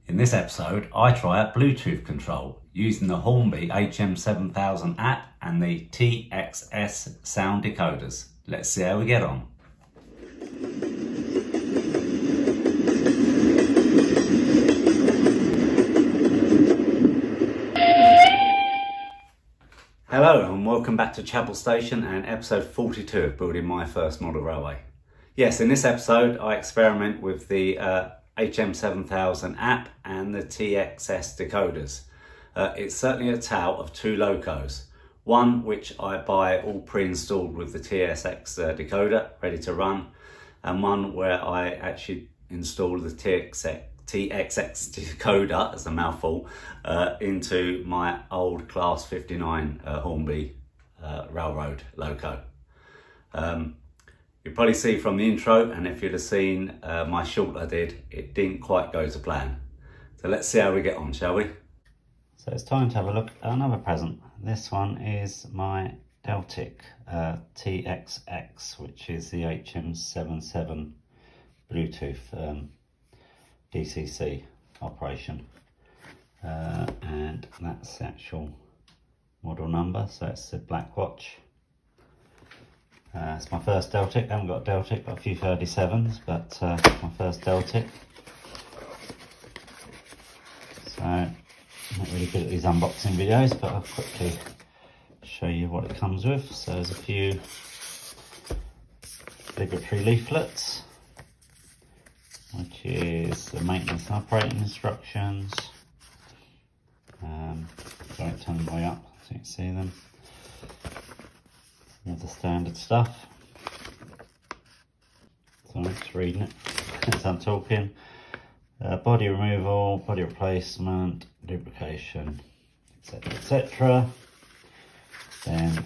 In this episode, I try out Bluetooth control using the Hornby HM7000 app and the TXS sound decoders. Let's see how we get on. Hello and welcome back to Chapel Station and episode 42 of building my first model railway. Yes, in this episode I experiment with the HM7000 app and the TXS decoders. It's certainly a tale of two locos. One which I buy all pre-installed with the TXS decoder ready to run, and one where I actually install the TXS decoder, as a mouthful, into my old Class 59 Hornby railroad loco. You'll probably see from the intro, and if you'd have seen my short I did, it didn't quite go to plan. So let's see how we get on, shall we? So it's time to have a look at another present. This one is my Deltic TXS, which is the HM7000 Bluetooth DCC operation, and that's the actual model number, so it's the black watch. It's my first Deltic. I haven't got a Deltic, got a few 37s, but my first Deltic. So I'm not really good at these unboxing videos, but I'll quickly show you what it comes with. So there's a few obligatory leaflets, which is the maintenance and operating instructions. Sorry, turn them way up so you can see them. All the standard stuff. So I'm just reading it as I'm talking. Body removal, body replacement, lubrication, etc., etc. Then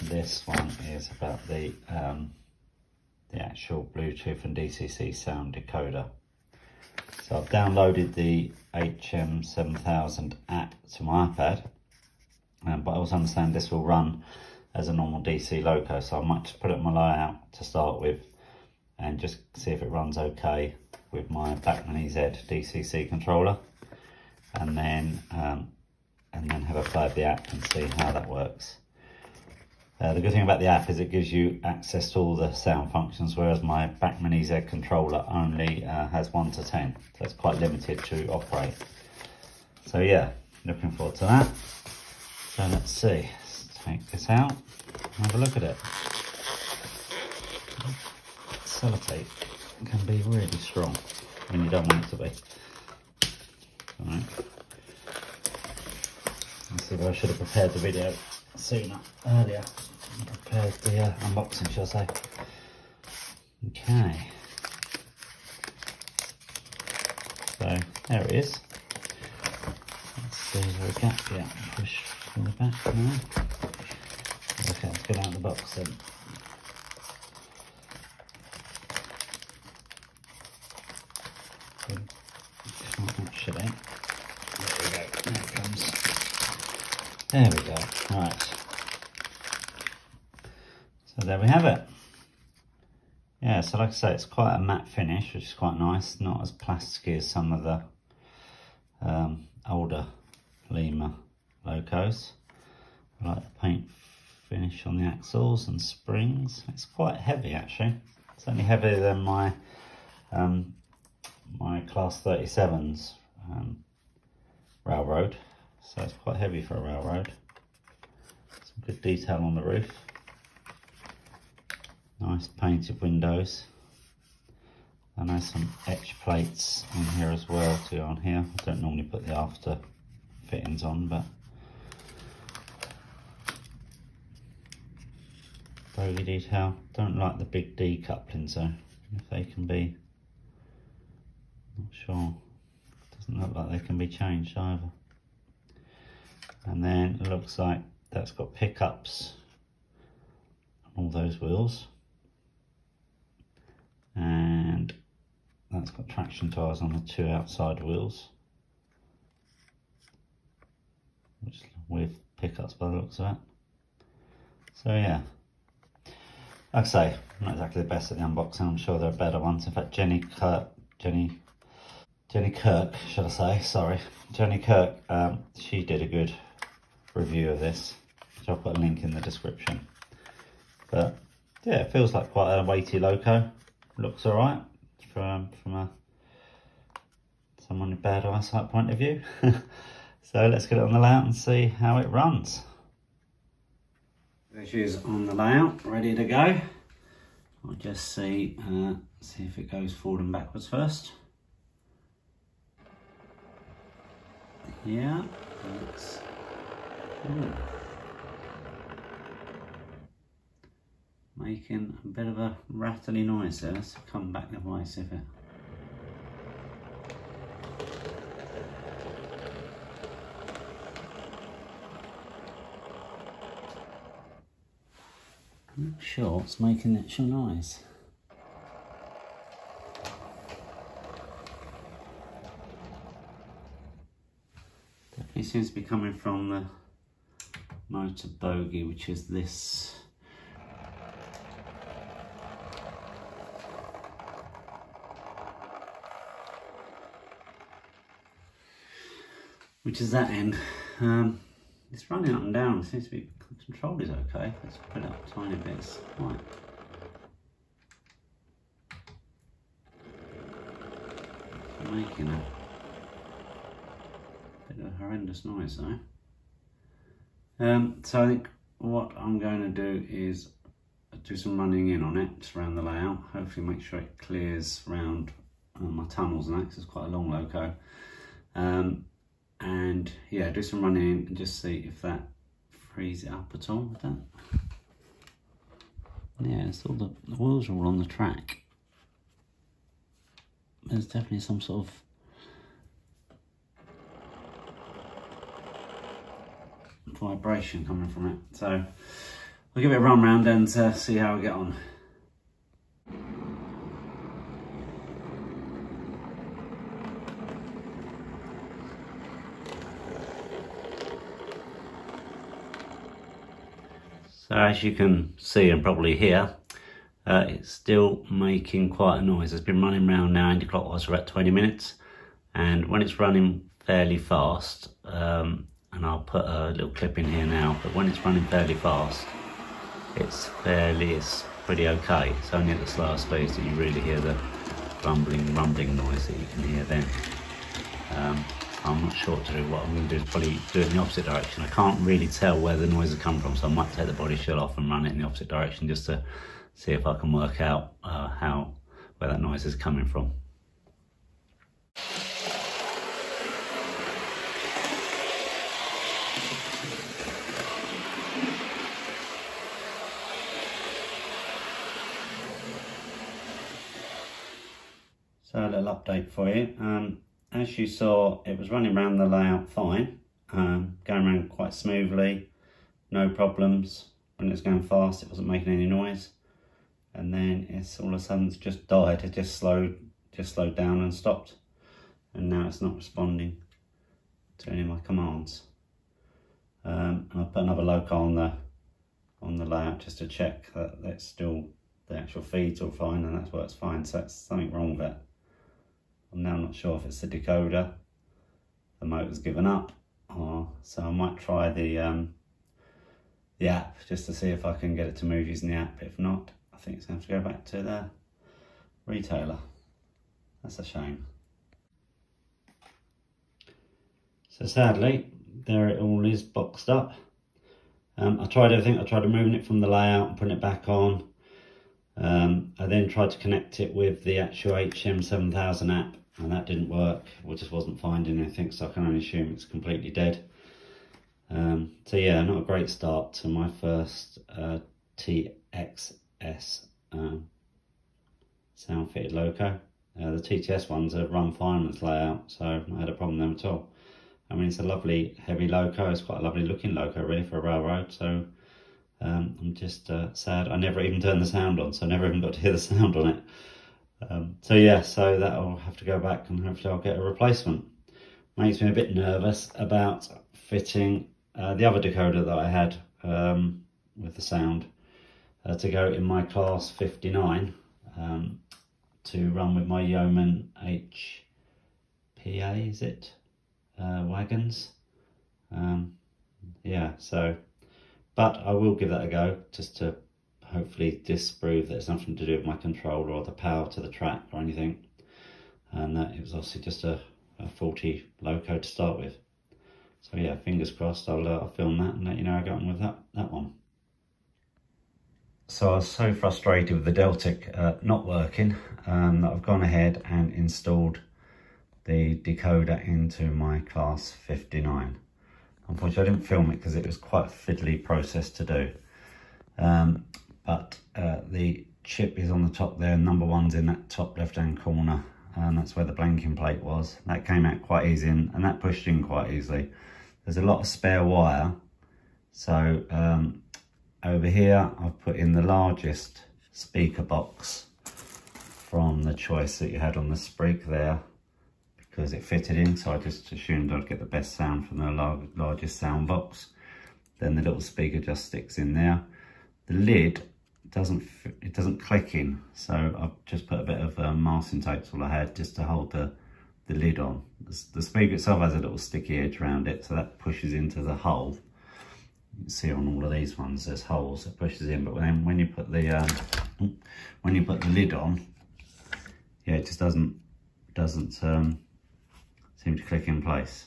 this one is about the actual Bluetooth and DCC sound decoder. So I've downloaded the HM7000 app to my iPad, but I also understand this will run as a normal DC loco, so I might just put it on my layout to start with and just see if it runs okay with my Bachmann EZ DCC controller, and then have a play of the app and see how that works. The good thing about the app is it gives you access to all the sound functions, whereas my Bachmann EZ controller only has 1 to 10, so it's quite limited to operate. So yeah, looking forward to that. So let's see, let's take this out and have a look at it. Sellotape can be really strong when you don't want it to be. Alright. Let's see if I should have prepared the video earlier. Prepared the unboxing, shall I say. Okay. So there it is. Let's see, is there a gap? Yeah, push from the back now. Okay, let's get out of the box then. Can't match it out. There we go. There it comes. There we go. Right. So there we have it. Yeah, so like I say, it's quite a matte finish, which is quite nice. Not as plasticky as some of the older Lima locos. I like the paint finish on the axles and springs. It's quite heavy actually. It's only heavier than my my Class 37s railroad, so it's quite heavy for a railroad. Some good detail on the roof. Nice painted windows. And there's some etch plates in here as well to go on here. I don't normally put the after fittings on, but bogey detail. Don't like the big D couplings though, if they can be, not sure. Doesn't look like they can be changed either. And then it looks like that's got pickups on all those wheels, and that's got traction tyres on the 2 outside wheels, which with pickups by the looks of it. So yeah, like I say, not exactly the best at the unboxing. I'm sure there are better ones. In fact, Jenny Jenny Kirk, should I say, sorry. Jenny Kirk, she did a good review of this, which I'll put a link in the description. But yeah, it feels like quite a weighty loco. Looks all right from someone with bad eyesight point of view. So let's get it on the layout and see how it runs. There she is on the layout, ready to go. I'll just see if it goes forward and backwards first. Yeah, that's making a bit of a rattly noise there. Let's come back the way, see if it. I'm not sure what's making the actual noise. Definitely seems to be coming from the motor bogie, which is this. Which is that end. It's running up and down. It seems to be control is okay. Let's put it up tiny bits. Right. Making a bit of a horrendous noise though. So I think what I'm going to do is do some running in on it, just around the layout. Hopefully make sure it clears around my tunnels and that, 'cause it's quite a long loco. And yeah, do some running in and just see if that frees it up at all. Yeah, it's all the wheels are all on the track. There's definitely some sort of vibration coming from it. So I'll give it a run round and see how I get on. So as you can see and probably hear, it's still making quite a noise. It's been running around now anti-clockwise for about 20 minutes. And when it's running fairly fast, and I'll put a little clip in here now, but when it's running fairly fast, it's pretty okay. It's only at the slower speeds that you really hear the rumbling noise that you can hear then. I'm not sure what to do. What I'm going to do is probably do it in the opposite direction. I can't really tell where the noise has come from, so I might take the body shell off and run it in the opposite direction just to see if I can work out where that noise is coming from. So a little update for you. As you saw, it was running around the layout fine, going around quite smoothly, no problems. When it was going fast, it wasn't making any noise, and then it's all of a sudden just died. It just slowed down and stopped, and now it's not responding to any of my commands. And I'll put another loco on the layout just to check that it's still the actual feed's all fine, and that's works fine. So that's something wrong with it. I'm now not sure if it's the decoder, the motor's given up, or so I might try the app just to see if I can get it to move using the app. If not, I think it's going to have to go back to the retailer. That's a shame. So sadly, there it all is boxed up. I tried everything. I tried removing it from the layout and putting it back on. I then tried to connect it with the actual HM7000 app, and that didn't work. It just wasn't finding anything, so I can only assume it's completely dead. So yeah, not a great start to my first TXS sound fitted loco. The TTS ones have run fine on this layout, so I not had a problem with them at all. I mean, it's a lovely heavy loco. It's quite a lovely looking loco really for a railroad, so I'm just sad I never even turned the sound on, so I never even got to hear the sound on it. So yeah, so that'll have to go back and hopefully I'll get a replacement. Makes me a bit nervous about fitting the other decoder that I had with the sound to go in my class 59 to run with my Yeoman PA, is it? Wagons. Yeah, so, but I will give that a go just to hopefully disprove that it's nothing to do with my controller or the power to the track or anything, and that it was obviously just a faulty loco to start with. So yeah, fingers crossed. I'll film that and let you know how I got on with that one. So I was so frustrated with the Deltic not working that I've gone ahead and installed the decoder into my class 59. Unfortunately, I didn't film it because it was quite a fiddly process to do. But the chip is on the top there. Number 1's in that top left-hand corner, and that's where the blanking plate was. That came out quite easy, and that pushed in quite easily. There's a lot of spare wire, so over here I've put in the largest speaker box from the choice that you had on the sprig there, because it fitted in, so I just assumed I'd get the best sound from the largest sound box. Then the little speaker just sticks in there. The lid doesn't click in, so I've just put a bit of masking tape, all I had, just to hold the lid on. The speaker itself has a little sticky edge around it, so that pushes into the hole. You can see on all of these ones there's holes that pushes in, but then when you put the lid on, yeah, it just doesn't seem to click in place.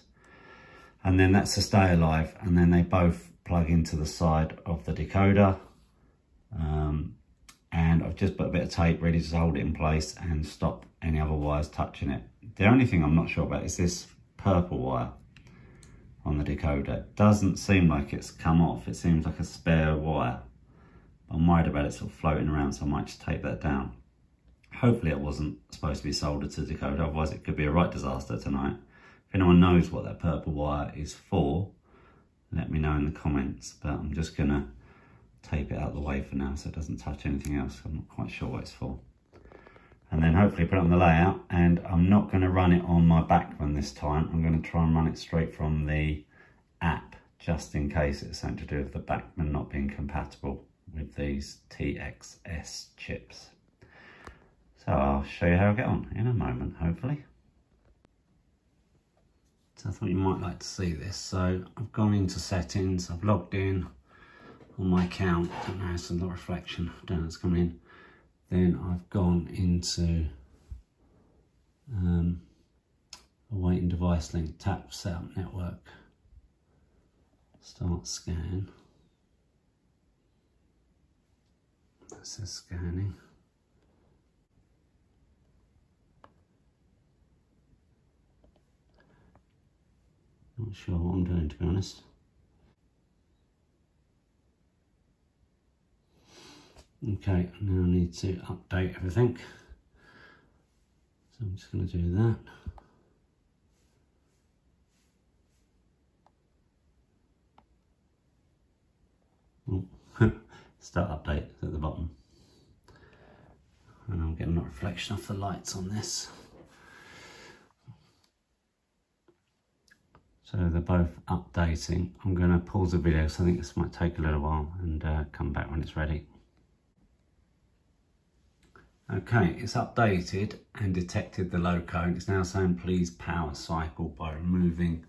And then that's to stay alive, and then they both plug into the side of the decoder. And I've just put a bit of tape ready to hold it in place and stop any other wires touching it. The only thing I'm not sure about is this purple wire on the decoder. It doesn't seem like it's come off. It seems like a spare wire. I'm worried about it sort of floating around, so I might just tape that down. Hopefully it wasn't supposed to be soldered to the decoder, otherwise it could be a right disaster tonight. If anyone knows what that purple wire is for, let me know in the comments, but I'm just gonna tape it out of the way for now so it doesn't touch anything else. I'm not quite sure what it's for. And then hopefully put it on the layout, and I'm not going to run it on my Backman this time. I'm going to try and run it straight from the app, just in case it's something to do with the Backman not being compatible with these TXS chips. So I'll show you how I get on in a moment, hopefully. So I thought you might like to see this. So I've gone into settings, I've logged in on my account. I don't know, it's a lot of reflection, I don't know, it's coming in. Then I've gone into awaiting device link, tap setup network, start scan. That says scanning. Not sure what I'm doing, to be honest. Okay, now I need to update everything. So I'm just going to do that. Oh, start update at the bottom. And I'm getting a reflection off the lights on this. So they're both updating. I'm going to pause the video, so I think this might take a little while, and come back when it's ready. Okay, it's updated and detected the loco, and it's now saying please power cycle by removing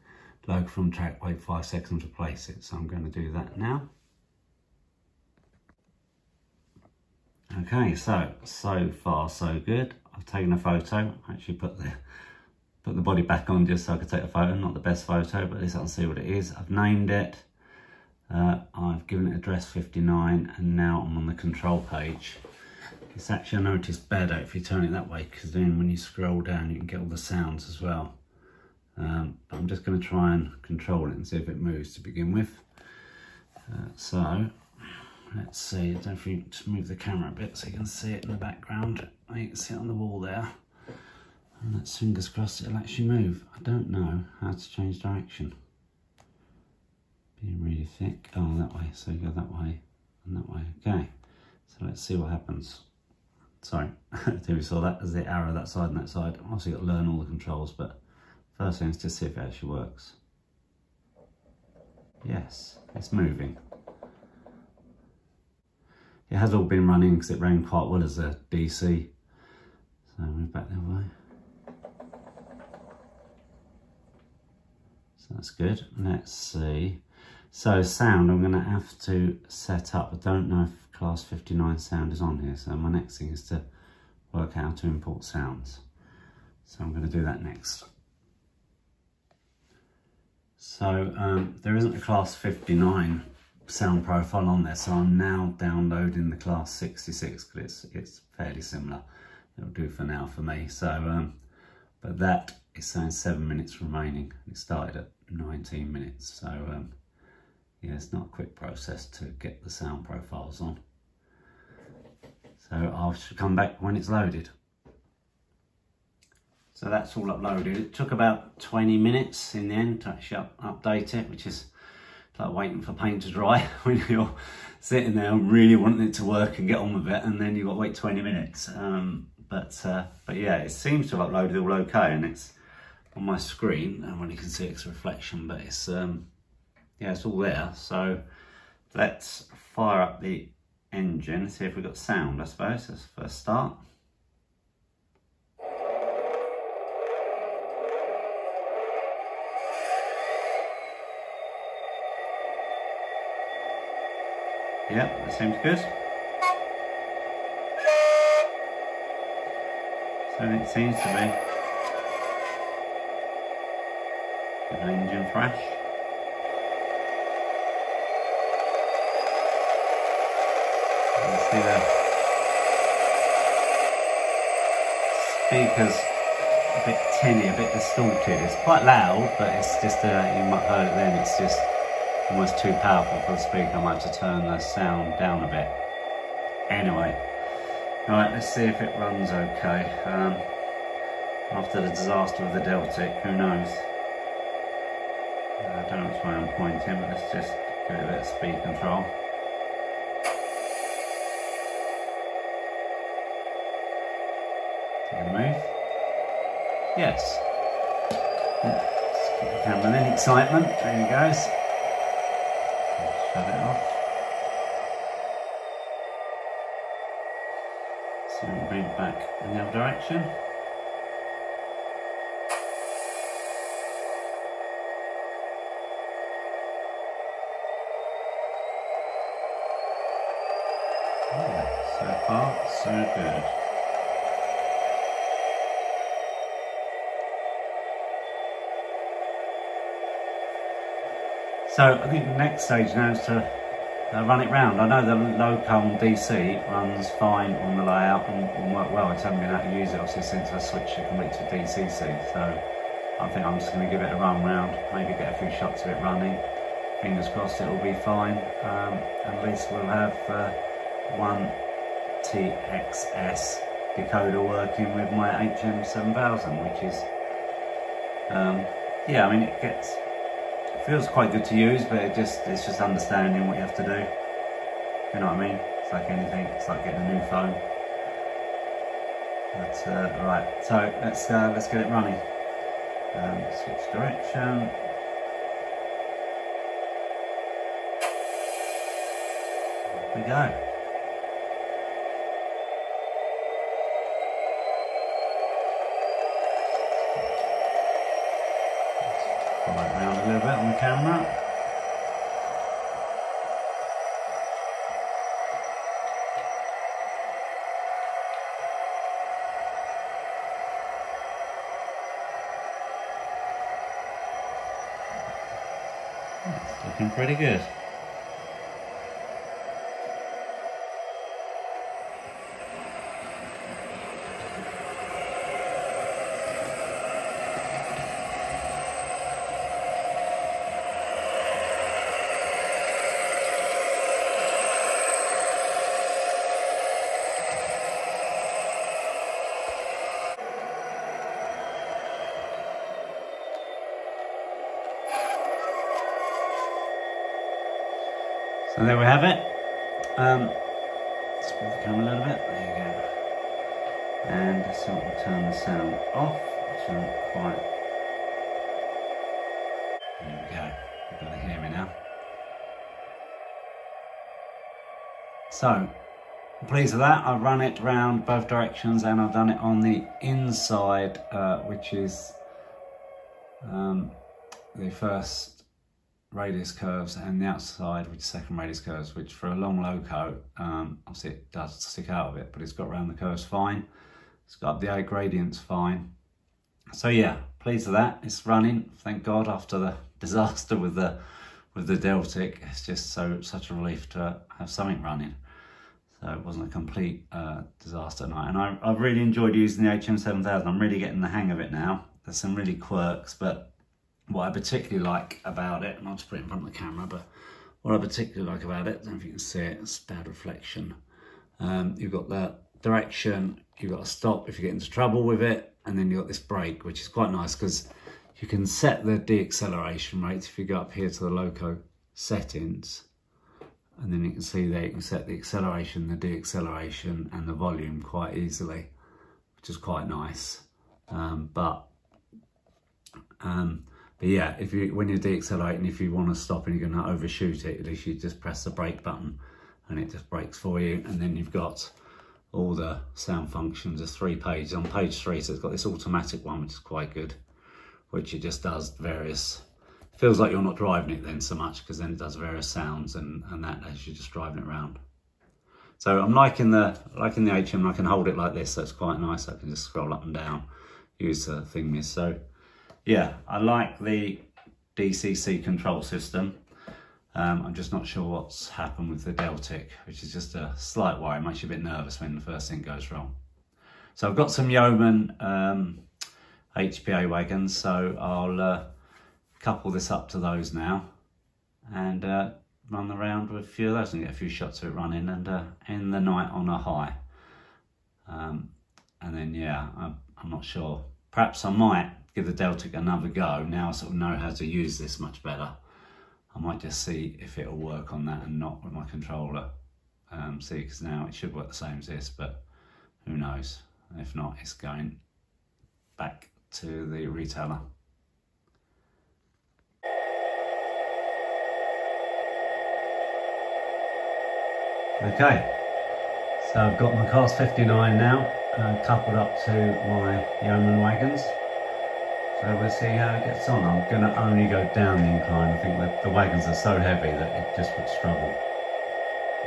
loco from track, wait 5 seconds, replace it. So I'm going to do that now. Okay, so far so good. I've taken a photo, actually put the body back on just so I could take a photo. Not the best photo, but at least I can see what it is. I've named it, I've given it address 59, and now I'm on the control page. It's actually, I noticed, better if you turn it that way, because then when you scroll down you can get all the sounds as well. But I'm just going to try and control it and see if it moves to begin with. So let's see, I don't know if you just move the camera a bit so you can see it in the background. You can see it on the wall there. And let's fingers crossed it'll actually move. I don't know how to change direction. Being really thick. Oh, that way. So you go that way and that way. Okay. So let's see what happens. Sorry, if you saw that, there's the arrow that side and that side. Obviously got to learn all the controls, but first thing is to see if it actually works. Yes, it's moving. It has all been running because it ran quite well as a DC. So move back that way. So that's good. Let's see. So sound, I'm going to have to set up. I don't know if class 59 sound is on here. So my next thing is to work out how to import sounds. So I'm going to do that next. So there isn't a class 59 sound profile on there. So I'm now downloading the class 66 because it's fairly similar. It'll do for now for me. So, but that is saying 7 minutes remaining. It started at 19 minutes. So yeah, it's not a quick process to get the sound profiles on. So I should come back when it's loaded. So that's all uploaded. It took about 20 minutes in the end to actually update it, which is like waiting for paint to dry when you're sitting there and really wanting it to work and get on with it, and then you've got to wait 20 minutes. But yeah, it seems to have uploaded all okay, and it's on my screen, and when you can see it's a reflection, but it's yeah, it's all there. So let's fire up the engine, see if we've got sound, I suppose. Let's first start. Yeah, that seems good. So it seems to be an engine thrash. You can see the speakers a bit tinny, a bit distorted. It's quite loud, but it's just, you might have heard it then, it's just almost too powerful for the speaker. I might have to turn the sound down a bit. Anyway, right, let's see if it runs okay. After the disaster of the Deltic, who knows? I don't know which way I'm pointing, but let's just give it a bit of speed control. Is it going to move? Yes. Let's keep the camera in. Excitement. There it goes. Shut it off. So we'll bring it back in the other direction. Yeah, so far, so good. So I think the next stage now is to run it round. I know the Locomotive DC runs fine on the layout and work well. I just haven't been able to use it obviously since I switched it completely to DCC. So I think I'm just going to give it a run round, maybe get a few shots of it running. Fingers crossed it will be fine. At least we'll have one TXS decoder working with my HM7000, which is, yeah, I mean it feels quite good to use, but it's just understanding what you have to do. You know what I mean? It's like anything. It's like getting a new phone. But right. So let's get it running. Switch direction. Here we go. Follow it around a little bit on the camera. It's looking pretty good. So there we have it. Let's move the camera a little bit. There you go. And let's see what we'll turn the sound off. So quite. There we go. You've got to hear me now. So I'm pleased with that. I've run it around both directions and I've done it on the inside, which is the first radius curves and the outside, which is second radius curves, which for a long loco, obviously it does stick out of it, but it's got around the curves fine. It's got up the A gradients fine. So yeah, pleased with that. It's running, thank God, after the disaster with the Deltic. It's just such a relief to have something running. So it wasn't a complete disaster night. And I've really enjoyed using the HM7000. I'm really getting the hang of it now. There's some really quirks, but what I particularly like about it, and I'll just put it in front of the camera, but what I particularly like about it, I don't know if you can see it, it's bad reflection. You've got the direction, you've got a stop if you get into trouble with it, and then you've got this brake, which is quite nice because you can set the deacceleration rates. If you go up here to the loco settings, and then you can see there you can set the acceleration, the deacceleration, and the volume quite easily, which is quite nice. But yeah, when you're deaccelerating, if you want to stop and you're going to overshoot it, at least you just press the brake button and it just brakes for you. And then you've got all the sound functions. There's 3 pages. On page 3, so it's got this automatic one, which is quite good, which it just does various, feels like you're not driving it then so much, because then it does various sounds and that as you're just driving it around. So I'm liking the HM, I can hold it like this, so it's quite nice. I can just scroll up and down, use the thingies. So yeah, I like the DCC control system. I'm just not sure what's happened with the Deltic, which is just a slight worry. It makes you a bit nervous when the first thing goes wrong. So I've got some Yeoman HPA wagons, so I'll couple this up to those now and run around with a few of those and get a few shots of it running and end the night on a high. And then yeah, I'm not sure. Perhaps I might give the Deltic another go. Now I sort of know how to use this much better. I might just see if it'll work on that and not with my controller. See, because now it should work the same as this, but who knows? If not, it's going back to the retailer. Okay, so I've got my Cars 59 now, coupled up to my Yeoman wagons. So we'll see how it gets on. I'm going to only go down the incline. I think that the wagons are so heavy that it just would struggle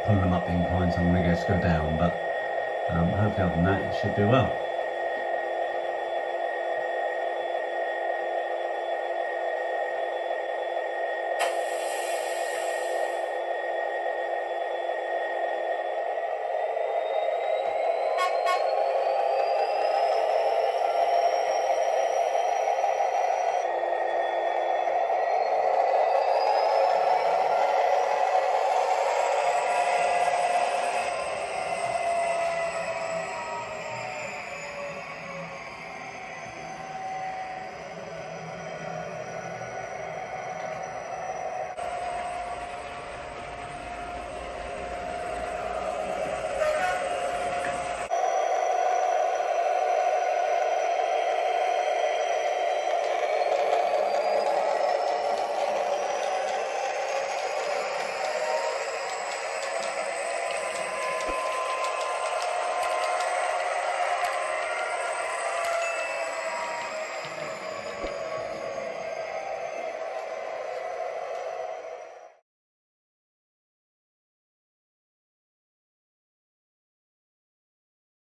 pulling them up the incline, so I'm going to just go down. But hopefully other than that, it should do well.